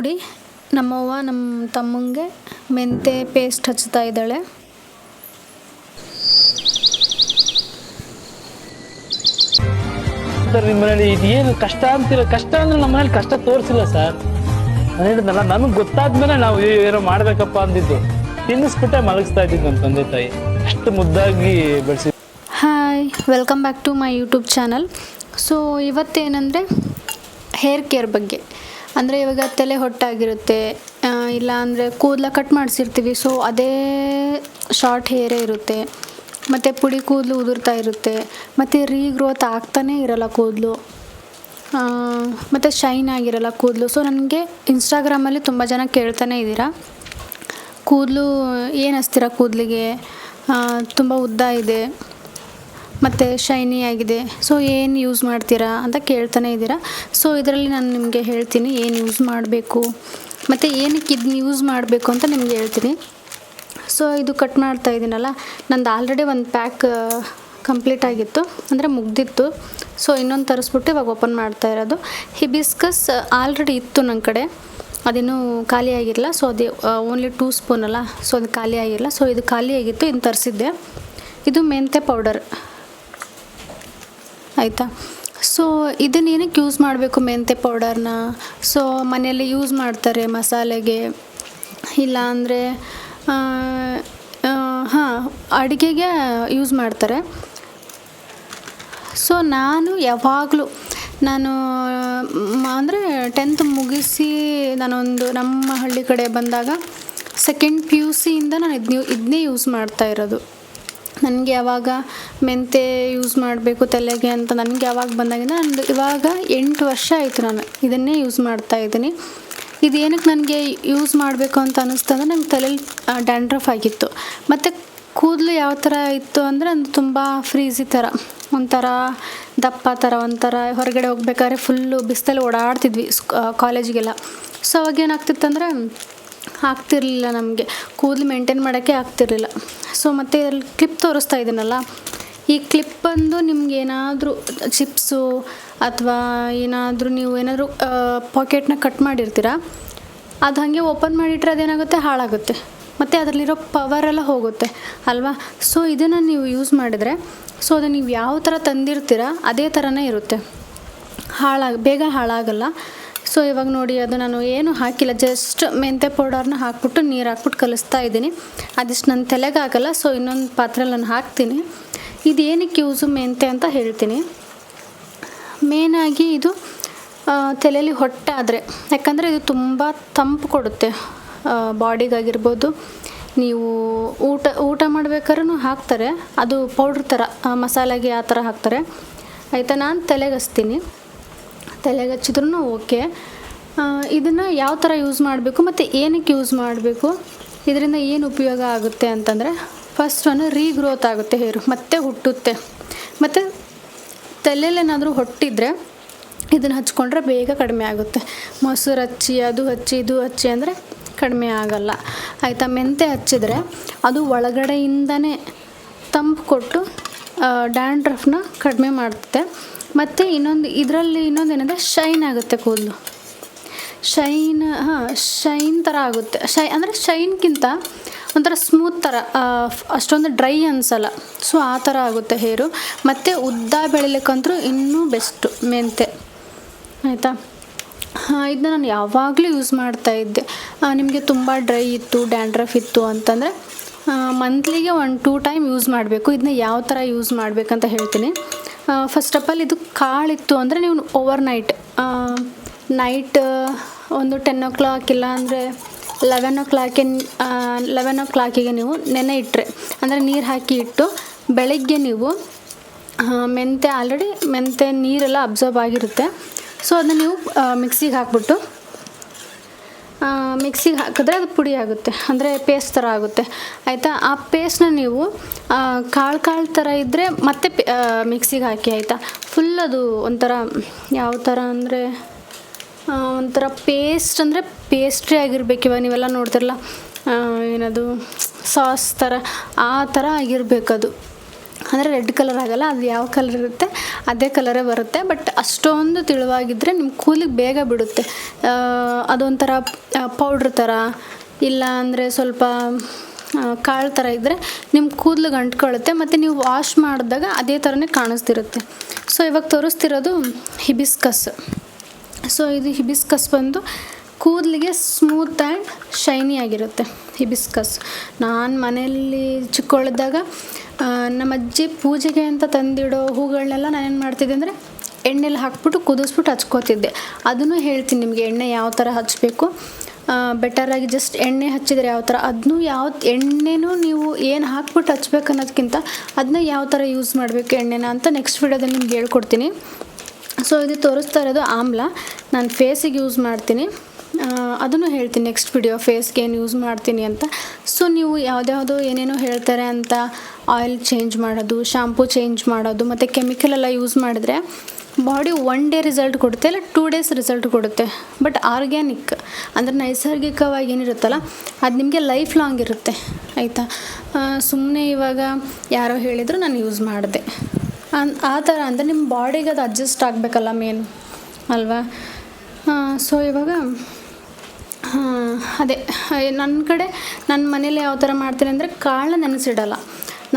ನೋಡಿ ನಮ್ಮವ್ವ ನಮ್ಮ ತಮ್ಮಂಗೆ ಮೆಂತೆ ಪೇಸ್ಟ್ ಹಚ್ತಾ ಇದ್ದಾಳೆ. ಸರ್ ನಿಮ್ಮ ಮನೇಲಿ ಇದೇನು ಕಷ್ಟ ಅಂತಿಲ್ಲ, ಕಷ್ಟ ಅಂದ್ರೆ ನಮ್ಮ ಮನೇಲಿ ಕಷ್ಟ ತೋರಿಸಿಲ್ಲ ಸರ್. ನಾನು ಹೇಳಿದ್ನಲ್ಲ, ನಮಗೆ ಗೊತ್ತಾದ್ಮೇಲೆ ನಾವು ಏನೋ ಮಾಡ್ಬೇಕಪ್ಪ ಅಂದಿದ್ದು, ತಿನ್ನಿಸ್ಬಿಟ್ಟೆ ಮಲಗಿಸ್ತಾ ಇದ್ದಿದ್ದು ನಮ್ಮ ತಂದೆ ತಾಯಿ, ಅಷ್ಟು ಮುದ್ದಾಗಿ ಬೆಳೆಸಿ. Hi, welcome back to my YouTube channel. So ಇವತ್ತೇನೆಂದರೆ ಹೇರ್ ಕೇರ್ ಬಗ್ಗೆ. ಅಂದರೆ ಇವಾಗ ತಲೆ ಹೊಟ್ಟಾಗಿರುತ್ತೆ, ಇಲ್ಲ ಅಂದರೆ ಕೂದಲ ಕಟ್ ಮಾಡಿಸಿರ್ತೀವಿ, ಸೊ ಅದೇ ಶಾರ್ಟ್ ಹೇರೇ ಇರುತ್ತೆ, ಮತ್ತು ಪುಡಿ ಕೂದಲು ಉದುರ್ತಾ ಇರುತ್ತೆ, ಮತ್ತು ರೀಗ್ರೋತ್ ಆಗ್ತಾನೇ ಇರಲ್ಲ ಕೂದಲು, ಮತ್ತು ಶೈನ್ ಆಗಿರಲ್ಲ ಕೂದಲು. ಸೊ ನನಗೆ ಇನ್ಸ್ಟಾಗ್ರಾಮಲ್ಲಿ ತುಂಬ ಜನ ಕೇಳ್ತಾನೆ ಇದ್ದೀರಾ, ಕೂದಲು ಏನು ಹಚ್ತೀರಾ ಕೂದಲಿಗೆ, ತುಂಬ ಉದ್ದ ಇದೆ ಮತ್ತು ಶೈನಿ ಆಗಿದೆ, ಸೊ ಏನು ಯೂಸ್ ಮಾಡ್ತೀರಾ ಅಂತ ಕೇಳ್ತಾನೆ ಇದ್ದೀರಾ. ಸೊ ಇದರಲ್ಲಿ ನಾನು ನಿಮಗೆ ಹೇಳ್ತೀನಿ ಏನು ಯೂಸ್ ಮಾಡಬೇಕು ಮತ್ತು ಏನಕ್ಕೆ ಇದನ್ನ ಯೂಸ್ ಮಾಡಬೇಕು ಅಂತ ನಿಮಗೆ ಹೇಳ್ತೀನಿ. ಸೊ ಇದು ಕಟ್ ಮಾಡ್ತಾ ಇದ್ದೀನಲ್ಲ, ನಂದು ಆಲ್ರೆಡಿ ಒಂದು ಪ್ಯಾಕ್ ಕಂಪ್ಲೀಟ್ ಆಗಿತ್ತು, ಅಂದರೆ ಮುಗ್ದಿತ್ತು. ಸೊ ಇನ್ನೊಂದು ತರಿಸ್ಬಿಟ್ಟು ಇವಾಗ ಓಪನ್ ಮಾಡ್ತಾ ಇರೋದು. ಹಿಬಿಸ್ಕಸ್ ಆಲ್ರೆಡಿ ಇತ್ತು ನನ್ನ ಕಡೆ, ಅದೇನೂ ಖಾಲಿ ಆಗಿರಲ್ಲ. ಸೊ ಅದು ಓನ್ಲಿ 2 ಸ್ಪೂನ್ ಅಲ್ಲ, ಸೊ ಅದು ಖಾಲಿ ಆಗಿರಲ್ಲ. ಸೊ ಇದು ಖಾಲಿ ಆಗಿತ್ತು, ಇನ್ನು ತರಿಸಿದ್ದೆ. ಇದು ಮೆಂತೆ ಪೌಡರ್ ಆಯಿತಾ. ಸೊ ಇದನ್ನು ಏನಕ್ಕೆ ಯೂಸ್ ಮಾಡಬೇಕು ಮೆಂತೆ ಪೌಡರ್ನ? ಸೊ ಮನೆಯಲ್ಲಿ ಯೂಸ್ ಮಾಡ್ತಾರೆ ಮಸಾಲೆಗೆ, ಇಲ್ಲ ಅಂದರೆ ಅಡುಗೆಗೆ ಯೂಸ್ ಮಾಡ್ತಾರೆ. ಸೊ ನಾನು ಯಾವಾಗಲೂ ಅಂದರೆ 10th ಮುಗಿಸಿ ನಾನೊಂದು ನಮ್ಮ ಹಳ್ಳಿ ಕಡೆ ಬಂದಾಗ ಸೆಕೆಂಡ್ PUC ಇಂದ ನಾನು ಇದನ್ನೇ ಯೂಸ್ ಮಾಡ್ತಾ ಇರೋದು. ನನಗೆ ಯಾವಾಗ ಮೆಂತೆ ಯೂಸ್ ಮಾಡಬೇಕು ತಲೆಗೆ ಅಂತ ನನಗೆ ಯಾವಾಗ ಬಂದಾಗಿಂದ ನಾನು ಇವಾಗ 8 ವರ್ಷ ಆಯಿತು ನಾನು ಇದನ್ನೇ ಯೂಸ್ ಮಾಡ್ತಾ ಇದ್ದೀನಿ. ಇದೇನಕ್ಕೆ ನನಗೆ ಯೂಸ್ ಮಾಡಬೇಕು ಅಂತ ಅನ್ನಿಸ್ತಂದ್ರೆ, ನಂಗೆ ತಲೆಯಲ್ಲಿ ಡ್ಯಾಂಡ್ರಫ್ ಆಗಿತ್ತು, ಮತ್ತು ಕೂದಲು ಯಾವ ಥರ ಇತ್ತು ಅಂದರೆ ಅದು ತುಂಬ ಫ್ರೀಝಿ ಥರ, ಒಂಥರ ದಪ್ಪ ಥರ, ಒಂಥರ ಹೊರಗಡೆ ಹೋಗ್ಬೇಕಾದ್ರೆ ಫುಲ್ಲು ಬಿಸಿಲಲ್ಲಿ ಓಡಾಡ್ತಿದ್ವಿ ಕಾಲೇಜಿಗೆಲ್ಲ. ಸೊ ಅವಾಗ ಏನಾಗ್ತಿತ್ತಂದರೆ ಆಗ್ತಿರಲಿಲ್ಲ, ನಮಗೆ ಕೂದಲು ಮೇಂಟೈನ್ ಮಾಡೋಕ್ಕೆ ಆಗ್ತಿರಲಿಲ್ಲ. ಸೊ ಮತ್ತು ಇದರಲ್ಲಿ ಕ್ಲಿಪ್ ತೋರಿಸ್ತಾ ಇದ್ದೀನಲ್ಲ, ಈ ಕ್ಲಿಪ್ ಬಂದು ನಿಮ್ಗೆ ಏನಾದರೂ ಚಿಪ್ಸು ಅಥವಾ ಏನಾದರೂ ನೀವು ಏನಾದರೂ ಪಾಕೆಟ್ನ ಕಟ್ ಮಾಡಿರ್ತೀರ, ಅದು ಹಾಗೆ ಓಪನ್ ಮಾಡಿಟ್ರೆ ಅದೇನಾಗುತ್ತೆ, ಹಾಳಾಗುತ್ತೆ, ಮತ್ತು ಅದರಲ್ಲಿರೋ ಪವರೆಲ್ಲ ಹೋಗುತ್ತೆ ಅಲ್ವಾ. ಸೊ ಇದನ್ನು ನೀವು ಯೂಸ್ ಮಾಡಿದರೆ, ಸೊ ಅದು ನೀವು ಯಾವ ಥರ ತಂದಿರ್ತೀರ ಅದೇ ಥರನೇ ಇರುತ್ತೆ, ಬೇಗ ಹಾಳಾಗಲ್ಲ. ಸೊ ಇವಾಗ ನೋಡಿ, ಅದು ನಾನು ಏನು ಹಾಕಿಲ್ಲ, ಜಸ್ಟ್ ಮೆಂತೆ ಪೌಡರ್ನ ಹಾಕ್ಬಿಟ್ಟು ನೀರು ಹಾಕ್ಬಿಟ್ಟು ಕಲಿಸ್ತಾ ಇದ್ದೀನಿ. ಅದಿಷ್ಟು ನನ್ನ ತಲೆಗೆ ಆಗಲ್ಲ, ಸೊ ಇನ್ನೊಂದು ಪಾತ್ರೆಯಲ್ಲಿ ನಾನು ಹಾಕ್ತೀನಿ. ಇದು ಏನಕ್ಕೆ ಯೂಸು ಮೆಂತೆ ಅಂತ ಹೇಳ್ತೀನಿ. ಮೇನಾಗಿ ಇದು ತಲೆಯಲ್ಲಿ ಹೊಟ್ಟಾದರೆ, ಯಾಕಂದರೆ ಇದು ತುಂಬ ತಂಪು ಕೊಡುತ್ತೆ ಬಾಡಿಗಾಗಿರ್ಬೋದು. ನೀವು ಊಟ ಮಾಡ್ಬೇಕಾದ್ರೂ ಹಾಕ್ತಾರೆ, ಅದು ಪೌಡ್ರ್ ಥರ ಮಸಾಲೆಗೆ ಆ ಥರ ಹಾಕ್ತಾರೆ ಆಯಿತಾ. ನಾನು ತಲೆಗೆ ಹಚ್ತೀನಿ, ತಲೆಗೆ ಹಚ್ಚಿದ್ರೂ ಓಕೆ. ಇದನ್ನು ಯಾವ ಥರ ಯೂಸ್ ಮಾಡಬೇಕು ಮತ್ತು ಏನಕ್ಕೆ ಯೂಸ್ ಮಾಡಬೇಕು, ಇದರಿಂದ ಏನು ಉಪಯೋಗ ಆಗುತ್ತೆ ಅಂತಂದರೆ, ಫಸ್ಟ್ ರೀಗ್ರೋತ್ ಆಗುತ್ತೆ ಹೇರು, ಮತ್ತೆ ಹುಟ್ಟುತ್ತೆ. ಮತ್ತು ತಲೆಯಲ್ಲೇನಾದರೂ ಹೊಟ್ಟಿದ್ರೆ ಇದನ್ನು ಹಚ್ಕೊಂಡ್ರೆ ಬೇಗ ಕಡಿಮೆ ಆಗುತ್ತೆ. ಮೊಸರು ಹಚ್ಚಿ ಅದು ಹಚ್ಚಿ ಇದು ಹಚ್ಚಿ ಅಂದರೆ ಕಡಿಮೆ ಆಗಲ್ಲ ಆಯಿತಾ. ಮೆಂತೆ ಹಚ್ಚಿದರೆ ಅದು ಒಳಗಡೆಯಿಂದನೇ ತಂಪು ಕೊಟ್ಟು ಡ್ಯಾಂಡ್ರಫ್ನ ಕಡಿಮೆ ಮಾಡುತ್ತೆ. ಮತ್ತು ಇದರಲ್ಲಿ ಇನ್ನೊಂದೇನೆಂದರೆ ಶೈನ್ ಆಗುತ್ತೆ ಕೂದಲು, ಶೈನ್ ಥರ ಆಗುತ್ತೆ. ಅಂದರೆ ಶೈನ್ಗಿಂತ ಒಂಥರ ಸ್ಮೂತ್ ಥರ, ಅಷ್ಟೊಂದು ಡ್ರೈ ಅನಿಸಲ್ಲ. ಸೊ ಆ ಥರ ಆಗುತ್ತೆ ಹೇರು. ಮತ್ತು ಉದ್ದ ಬೆಳಿಲಿಕ್ಕಂತೂ ಇನ್ನೂ ಬೆಸ್ಟು ಮೆಂತೆ ಆಯಿತಾ. ಇದನ್ನ ನಾನು ಯಾವಾಗಲೂ ಯೂಸ್ ಮಾಡ್ತಾಯಿದ್ದೆ. ನಿಮಗೆ ತುಂಬ ಡ್ರೈ ಇತ್ತು, ಡ್ಯಾಂಡ್ರಫ್ ಇತ್ತು ಅಂತಂದರೆ ಮಂತ್ಲಿಗೆ 1-2 ಟೈಮ್ ಯೂಸ್ ಮಾಡಬೇಕು. ಇದನ್ನ ಯಾವ ಥರ ಯೂಸ್ ಮಾಡಬೇಕಂತ ಹೇಳ್ತೀನಿ. ಫಸ್ಟ್ ಆಫ್ ಆಲ್ ಇದು ಕಾಳಿತ್ತು ಅಂದರೆ ನೀವು ಓವರ್ ನೈಟ್ ಒಂದು 10 o'clock ಇಲ್ಲ ಅಂದರೆ 11 o'clock ನೀವು ನೆನೆ ಇಟ್ಟರೆ, ಅಂದರೆ ನೀರು ಹಾಕಿ ಇಟ್ಟು ಬೆಳಗ್ಗೆ ನೀವು ಮೆಂತೆ ನೀರೆಲ್ಲ ಅಬ್ಸರ್ವ್ ಆಗಿರುತ್ತೆ. ಸೊ ಅದನ್ನ ನೀವು ಮಿಕ್ಸಿಗೆ ಹಾಕಿದ್ರೆ ಅದು ಪುಡಿ ಆಗುತ್ತೆ, ಅಂದರೆ ಪೇಸ್ಟ್ ಥರ ಆಗುತ್ತೆ ಆಯಿತಾ. ಆ ಪೇಸ್ಟ್ನ ನೀವು ಕಾಳು ಥರ ಇದ್ದರೆ ಮತ್ತೆ ಮಿಕ್ಸಿಗೆ ಹಾಕಿ ಆಯಿತಾ. ಫುಲ್ ಅದು ಒಂಥರ ಯಾವ ಥರ ಅಂದರೆ ಒಂಥರ ಪೇಸ್ಟ್, ಅಂದರೆ ಪೇಸ್ಟ್ರಿ ಆಗಿರ್ಬೇಕು. ಇವಾಗ ನೀವೆಲ್ಲ ನೋಡ್ತಿರಲ್ಲ, ಏನದು ಸಾಸ್ ಥರ, ಆ ಥರ ಆಗಿರಬೇಕದು. ಅಂದರೆ ರೆಡ್ ಕಲರ್ ಆಗಲ್ಲ, ಅದು ಯಾವ ಕಲರ್ ಇರುತ್ತೆ ಅದೇ ಕಲರೇ ಬರುತ್ತೆ. ಬಟ್ ಅಷ್ಟೊಂದು ತೆಳುವಾಗಿದ್ದರೆ ನಿಮ್ಮ ಕೂದಲಿಗೆ ಬೇಗ ಬಿಡುತ್ತೆ. ಅದೊಂಥರ ಪೌಡ್ರ್ ಥರ ಇಲ್ಲ ಅಂದರೆ ಸ್ವಲ್ಪ ಕಾಳು ಥರ ಇದ್ದರೆ ನಿಮ್ಮ ಕೂದಲಿಗೆ ಅಂಟ್ಕೊಳ್ಳುತ್ತೆ ಮತ್ತು ನೀವು ವಾಶ್ ಮಾಡಿದಾಗ ಅದೇ ಥರನೇ ಕಾಣಿಸ್ತಿರುತ್ತೆ. ಸೊ ಇವಾಗ ತೋರಿಸ್ತಿರೋದು ಹಿಬಿಸ್ಕಸ್. ಸೊ ಇದು ಹಿಬಿಸ್ಕಸ್ ಬಂದು ಕೂದಲಿಗೆ ಸ್ಮೂತ್ ಆ್ಯಂಡ್ ಶೈನಿ ಆಗಿರುತ್ತೆ ಹಿಬಿಸ್ಕಸ್. ನಾನು ಮನೆಯಲ್ಲಿ ಚಿಕ್ಕವಳಿದ್ದಾಗ ನಮ್ಮ ಅಜ್ಜಿ ಪೂಜೆಗೆ ಅಂತ ತಂದಿಡೋ ಹೂಗಳನ್ನೆಲ್ಲ ನಾನೇನು ಮಾಡ್ತಿದ್ದೆ ಅಂದರೆ ಎಣ್ಣೆಲಿ ಹಾಕ್ಬಿಟ್ಟು ಕುದಿಸ್ಬಿಟ್ಟು ಹಚ್ಕೋತಿದ್ದೆ. ಅದನ್ನು ಹೇಳ್ತೀನಿ ನಿಮಗೆ, ಎಣ್ಣೆ ಯಾವ ಥರ ಹಚ್ಚಬೇಕು, ಬೆಟರಾಗಿ ಜಸ್ಟ್ ಎಣ್ಣೆ ಹಚ್ಚಿದರೆ ಯಾವ ಥರ, ಅದನ್ನೂ ಯಾವ ಎಣ್ಣೆನೂ ನೀವು ಏನು ಹಾಕ್ಬಿಟ್ಟು ಹಚ್ಬೇಕು ಅನ್ನೋದಕ್ಕಿಂತ ಅದನ್ನ ಯಾವ ಥರ ಯೂಸ್ ಮಾಡಬೇಕು ಎಣ್ಣೆನ ಅಂತ ನೆಕ್ಸ್ಟ್ ವಿಡಿಯೋದಲ್ಲಿ ನಿಮ್ಗೆ ಹೇಳ್ಕೊಡ್ತೀನಿ. ಸೊ ಇದು ತೋರಿಸ್ತಾ ಇರೋದು ಆಮ್ಲ, ನಾನು ಫೇಸಿಗೆ ಯೂಸ್ ಮಾಡ್ತೀನಿ. ಅದನ್ನು ಹೇಳ್ತೀನಿ ನೆಕ್ಸ್ಟ್ ವಿಡಿಯೋ, ಫೇಸ್ಗೆ ಏನು ಯೂಸ್ ಮಾಡ್ತೀನಿ ಅಂತ. ಸೊ ನೀವು ಯಾವುದ್ಯಾವುದೋ ಏನೇನೋ ಹೇಳ್ತಾರೆ ಅಂತ ಆಯಿಲ್ ಚೇಂಜ್ ಮಾಡೋದು, ಶಾಂಪೂ ಚೇಂಜ್ ಮಾಡೋದು ಮತ್ತು ಕೆಮಿಕಲ್ ಎಲ್ಲ ಯೂಸ್ ಮಾಡಿದ್ರೆ ಬಾಡಿ 1 ಡೇ ರಿಸಲ್ಟ್ ಕೊಡುತ್ತೆ, ಇಲ್ಲ 2 ಡೇಸ್ ರಿಸಲ್ಟ್ ಕೊಡುತ್ತೆ. ಬಟ್ ಆರ್ಗ್ಯಾನಿಕ್ ಅಂದರೆ ನೈಸರ್ಗಿಕವಾಗಿ ಏನಿರುತ್ತಲ್ಲ ಅದು ನಿಮಗೆ ಲೈಫ್ ಲಾಂಗ್ ಇರುತ್ತೆ, ಆಯಿತಾ. ಸುಮ್ಮನೆ ಇವಾಗ ಯಾರೋ ಹೇಳಿದ್ರು ನಾನು ಯೂಸ್ ಮಾಡಿದೆ ಆ ಥರ ಅಂದರೆ ನಿಮ್ಮ ಬಾಡಿಗೆ ಅದು ಅಡ್ಜಸ್ಟ್ ಆಗಬೇಕಲ್ಲ ಮೇನ್ ಅಲ್ವಾ. ಸೊ ಇವಾಗ ಅದೇ ನನ್ನ ಮನೇಲಿ ಯಾವ ಥರ ಮಾಡ್ತೀನಿ ಅಂದರೆ ಕಾಳನ್ನ ನೆನೆಸಿಡಲ್ಲ,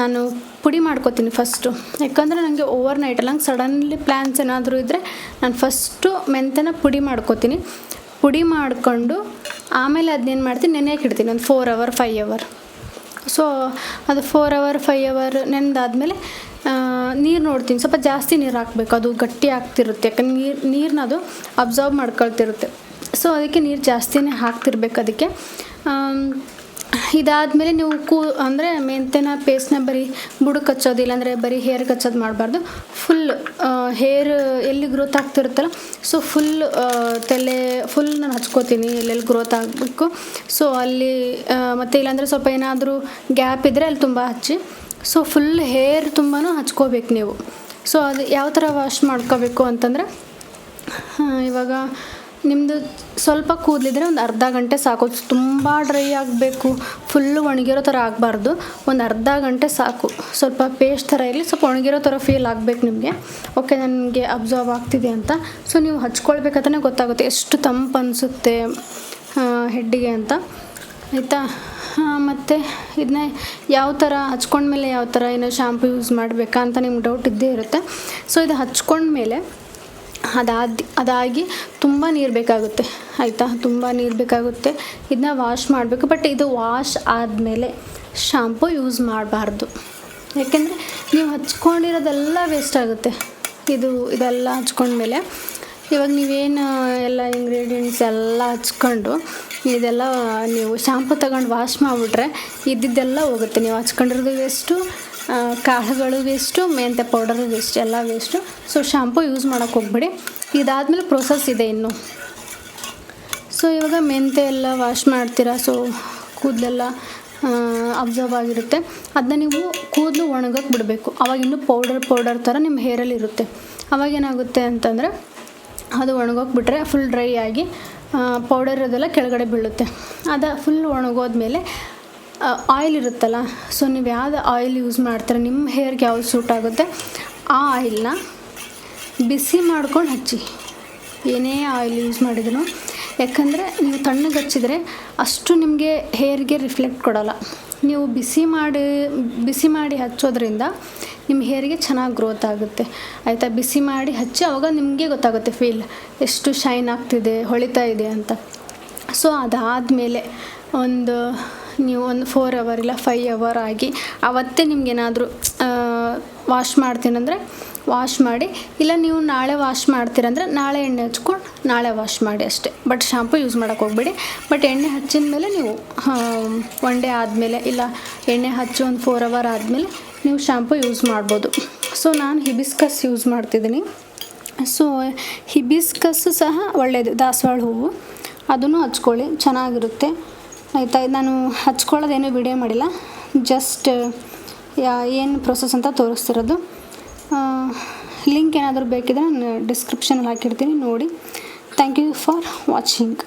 ನಾನು ಪುಡಿ ಮಾಡ್ಕೋತೀನಿ ಫಸ್ಟು. ಯಾಕಂದರೆ ನನಗೆ ಓವರ್ ನೈಟ್ ಅಲ್ಲ, ನಂಗೆ ಸಡನ್ಲಿ ಪ್ಲ್ಯಾನ್ಸ್ ಏನಾದರೂ ಇದ್ದರೆ ನಾನು ಫಸ್ಟು ಮೆಂತ್ಯನ ಪುಡಿ ಮಾಡ್ಕೋತೀನಿ. ಪುಡಿ ಮಾಡಿಕೊಂಡು ಆಮೇಲೆ ಅದನ್ನೇನು ಮಾಡ್ತೀನಿ, ನೆನೆಯಕ್ಕೆ ಇಡ್ತೀನಿ ಒಂದು 4 hour 5 hour. ಸೊ ಅದು 4 hour 5 hour ನೆನೆದಾದ್ಮೇಲೆ ನೀರು ನೋಡ್ತೀನಿ, ಸ್ವಲ್ಪ ಜಾಸ್ತಿ ನೀರು ಹಾಕಬೇಕು, ಅದು ಗಟ್ಟಿ ಆಗ್ತಿರುತ್ತೆ. ಯಾಕಂದ್ರೆ ನೀರನ್ನ ಅದು ಅಬ್ಸರ್ವ್ ಮಾಡ್ಕೊಳ್ತಿರುತ್ತೆ. ಸೊ ಅದಕ್ಕೆ ನೀರು ಜಾಸ್ತಿನೇ ಹಾಕ್ತಿರ್ಬೇಕು ಅದಕ್ಕೆ. ಇದಾದಮೇಲೆ ನೀವು ಅಂದರೆ ಮೆಂತ್ಯನ ಪೇಸ್ಟ್ನ ಬರೀ ಬುಡಕ್ಕೆ ಹಚ್ಚೋದು, ಇಲ್ಲಾಂದರೆ ಬರೀ ಹೇರ್ಗೆ ಹಚ್ಚೋದು ಮಾಡಬಾರ್ದು. ಫುಲ್ ಹೇರ್ ಎಲ್ಲಿ ಗ್ರೋತ್ ಆಗ್ತಿರುತ್ತಲ್ಲ, ಸೊ ತಲೆ ಫುಲ್ ನಾನು ಹಚ್ಕೋತೀನಿ ಎಲ್ಲೆಲ್ಲಿ ಗ್ರೋತ್ ಆಗಬೇಕು. ಸೊ ಅಲ್ಲಿ ಮತ್ತು ಇಲ್ಲಾಂದರೆ ಸ್ವಲ್ಪ ಏನಾದರೂ ಗ್ಯಾಪ್ ಇದ್ದರೆ ಅಲ್ಲಿ ತುಂಬ ಹಚ್ಚಿ. ಸೊ ಫುಲ್ ಹೇರ್ ತುಂಬಾ ಹಚ್ಕೋಬೇಕು ನೀವು. ಸೊ ಅದು ಯಾವ ಥರ ವಾಶ್ ಮಾಡ್ಕೋಬೇಕು ಅಂತಂದರೆ, ಇವಾಗ ನಿಮ್ಮದು ಸ್ವಲ್ಪ ಕೂದಲಿದ್ರೆ ಒಂದು ಅರ್ಧ ಗಂಟೆ ಸಾಕು. ತುಂಬ ಡ್ರೈ ಆಗಬೇಕು, ಫುಲ್ಲು ಒಣಗಿರೋ ಥರ ಆಗಬಾರ್ದು, ಒಂದು ಅರ್ಧ ಗಂಟೆ ಸಾಕು. ಸ್ವಲ್ಪ ಪೇಸ್ಟ್ ಥರ ಇರಲಿ, ಸ್ವಲ್ಪ ಒಣಗಿರೋ ಥರ ಫೀಲ್ ಆಗಬೇಕು ನಿಮಗೆ. ಓಕೆ, ನನಗೆ ಅಬ್ಸರ್ವ್ ಆಗ್ತಿದೆ ಅಂತ. ಸೊ ನೀವು ಹಚ್ಕೊಳ್ಬೇಕಾದ್ರೆ ಗೊತ್ತಾಗುತ್ತೆ ಎಷ್ಟು ತಂಪು ಅನಿಸುತ್ತೆ ಹೆಡ್ಡಿಗೆ ಅಂತ, ಆಯಿತಾ. ಮತ್ತು ಇದನ್ನ ಯಾವ ಥರ ಹಚ್ಕೊಂಡ್ಮೇಲೆ ಯಾವ ಥರ ಏನೋ ಶಾಂಪು ಯೂಸ್ ಮಾಡಬೇಕಾ ಅಂತ ನಿಮ್ಗೆ ಡೌಟ್ ಇದ್ದೇ ಇರುತ್ತೆ. ಸೊ ಇದು ಹಚ್ಕೊಂಡ್ಮೇಲೆ ಅದಾಗಿ ತುಂಬ ನೀರು ಬೇಕಾಗುತ್ತೆ, ಆಯಿತಾ. ತುಂಬ ನೀರು ಬೇಕಾಗುತ್ತೆ, ಇದನ್ನ ವಾಶ್ ಮಾಡಬೇಕು. ಬಟ್ ಇದು ವಾಶ್ ಆದಮೇಲೆ ಶಾಂಪು ಯೂಸ್ ಮಾಡಬಾರ್ದು, ಯಾಕೆಂದರೆ ನೀವು ಹಚ್ಕೊಂಡಿರೋದೆಲ್ಲ ವೇಸ್ಟ್ ಆಗುತ್ತೆ. ಇದೆಲ್ಲ ಹಚ್ಕೊಂಡ್ಮೇಲೆ ಇವಾಗ ನೀವೇನು ಎಲ್ಲ ಇಂಗ್ರೀಡಿಯೆಂಟ್ಸ್ ಎಲ್ಲ ಹಚ್ಕೊಂಡು ಇದೆಲ್ಲ ನೀವು ಶಾಂಪು ತಗೊಂಡು ವಾಶ್ ಮಾಡಿಬಿಟ್ರೆ ಇದ್ದಿದ್ದೆಲ್ಲ ಹೋಗುತ್ತೆ. ನೀವು ಹಚ್ಕೊಂಡಿರೋದು ವೇಸ್ಟು, ಕಾಳುಗಳು ವೇಸ್ಟು, ಮೆಂತ್ಯ ಪೌಡರು ವೇಸ್ಟ್, ಎಲ್ಲ ವೇಸ್ಟು. ಸೊ ಶಾಂಪು ಯೂಸ್ ಮಾಡೋಕ್ಕೆ ಹೋಗ್ಬೇಡಿ. ಇದಾದಮೇಲೆ ಪ್ರೋಸೆಸ್ ಇದೆ ಇನ್ನು. ಸೊ ಇವಾಗ ಮೆಂತ್ಯ ಎಲ್ಲ ವಾಶ್ ಮಾಡ್ತೀರಾ, ಸೊ ಕೂದಲೆಲ್ಲ ಅಬ್ಸರ್ವ್ ಆಗಿರುತ್ತೆ. ಅದನ್ನ ನೀವು ಕೂದಲು ಒಣಗೋಕ್ಕೆ ಬಿಡಬೇಕು. ಅವಾಗ ಇನ್ನೂ ಪೌಡರ್ ಥರ ನಿಮ್ಮ ಹೇರಲ್ಲಿ ಇರುತ್ತೆ. ಅವಾಗೇನಾಗುತ್ತೆ ಅಂತಂದರೆ ಅದು ಒಣಗೋಕೆ ಬಿಟ್ಟರೆ ಫುಲ್ ಡ್ರೈ ಆಗಿ ಪೌಡರ್ ಅದೆಲ್ಲ ಕೆಳಗಡೆ ಬೀಳುತ್ತೆ. ಅದು ಫುಲ್ ಒಣಗೋದ್ಮೇಲೆ ಆಯಿಲ್ ಇರುತ್ತಲ್ಲ, ಸೊ ನೀವು ಯಾವ್ದು ಆಯಿಲ್ ಯೂಸ್ ಮಾಡ್ತಾರೆ, ನಿಮ್ಮ ಹೇರ್ಗೆ ಯಾವ್ದು ಸೂಟ್ ಆಗುತ್ತೆ ಆ ಆಯಿಲ್ನ ಬಿಸಿ ಮಾಡ್ಕೊಂಡು ಹಚ್ಚಿ, ಏನೇ ಆಯಿಲ್ ಯೂಸ್ ಮಾಡಿದ್ರು. ಯಾಕಂದರೆ ನೀವು ತಣ್ಣಗೆ ಹಚ್ಚಿದರೆ ಅಷ್ಟು ನಿಮಗೆ ಹೇರ್ಗೆ ರಿಫ್ಲೆಕ್ಟ್ ಕೊಡೋಲ್ಲ. ನೀವು ಬಿಸಿ ಮಾಡಿ ಹಚ್ಚೋದ್ರಿಂದ ನಿಮ್ಮ ಹೇರಿಗೆ ಚೆನ್ನಾಗಿ ಗ್ರೋತ್ ಆಗುತ್ತೆ, ಆಯಿತಾ. ಬಿಸಿ ಮಾಡಿ ಹಚ್ಚಿ ಆವಾಗ ನಿಮಗೆ ಗೊತ್ತಾಗುತ್ತೆ ಫೀಲ್ ಎಷ್ಟು ಶೈನ್ ಆಗ್ತಿದೆ, ಹೊಳಿತಾ ಇದೆ ಅಂತ. ಸೊ ಅದಾದಮೇಲೆ ನೀವು ಒಂದು 4 hour ಇಲ್ಲ 5 hour ಆಗಿ ಆವತ್ತೇ ನಿಮ್ಗೇನಾದರೂ ವಾಶ್ ಮಾಡ್ತೀನಂದರೆ ವಾಶ್ ಮಾಡಿ, ಇಲ್ಲ ನೀವು ನಾಳೆ ವಾಶ್ ಮಾಡ್ತೀರಂದರೆ ನಾಳೆ ಎಣ್ಣೆ ಹಚ್ಕೊಂಡು ನಾಳೆ ವಾಶ್ ಮಾಡಿ ಅಷ್ಟೇ. ಬಟ್ ಶಾಂಪು ಯೂಸ್ ಮಾಡೋಕ್ಕೆ ಹೋಗಬೇಡಿ. ಬಟ್ ಎಣ್ಣೆ ಹಚ್ಚಿದ ಮೇಲೆ ನೀವು 1 day ಆದಮೇಲೆ, ಇಲ್ಲ ಎಣ್ಣೆ ಹಚ್ಚಿ ಒಂದು 4 hour ಆದಮೇಲೆ ನೀವು ಶಾಂಪು ಯೂಸ್ ಮಾಡ್ಬೋದು. ಸೊ ನಾನು ಹಿಬಿಸ್ಕಸ್ ಯೂಸ್ ಮಾಡ್ತಿದ್ದೀನಿ. ಸೊ ಹಿಬಿಸ್ಕಸ್ಸು ಸಹ ಒಳ್ಳೆಯದು, ದಾಸವಾಳ ಹೂವು, ಅದನ್ನು ಹಚ್ಕೊಳ್ಳಿ, ಚೆನ್ನಾಗಿರುತ್ತೆ, ಆಯಿತಾ. ನಾನು ಹಚ್ಕೊಳ್ಳೋದೇನೂ ವಿಡಿಯೋ ಮಾಡಿಲ್ಲ, ಜಸ್ಟ್ ಏನು ಪ್ರೊಸೆಸ್ ಅಂತ ತೋರಿಸ್ತಿರೋದು. ಲಿಂಕ್ ಏನಾದರೂ ಬೇಕಿದ್ರೆ ನಾನು ಡಿಸ್ಕ್ರಿಪ್ಷನಲ್ಲಿ ಹಾಕಿರ್ತೀನಿ, ನೋಡಿ. Thank you for watching.